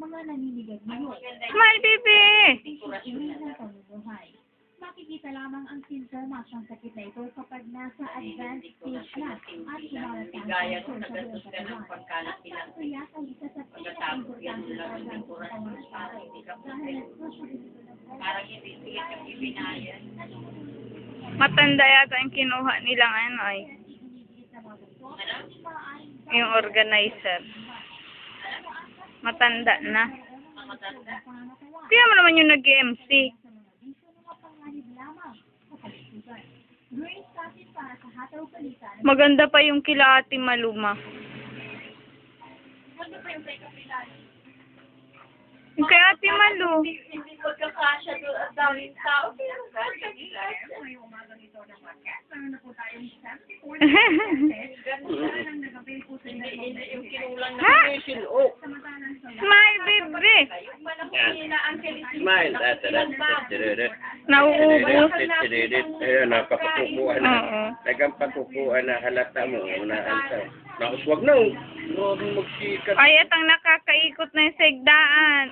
mga naninilig ngayon. Smile, baby! Tingin ng pamumuhay. Makikita lamang ang sintomas ng sakit na ito kapag nasa advanced stage na at kumalat ang cancer sa buong katawan. Ang pancreas ay isa sa pinaka-importante organ sa katawan ng tao dahil Parang hindi siya ibinayan. Matanda yata yung kinuha nilang ano ay. Yung organizer. Matanda na. Kaya mo naman yung nag-MC. Maganda pa yung kila Ate Maluma. Yung kay Ate Malu. Hindi pagkakasya doon at daming tao. Hindi yung kinulang na Ha? silok. Smile, baby. Smile. Nauubos. Ayun, napakapukuan na. Oo. Nagang pagkukuan na halata mo. Unaan ka. Nakuswag na. Huwag magsikat. Ay, atang nakakaikot na yung segdaan.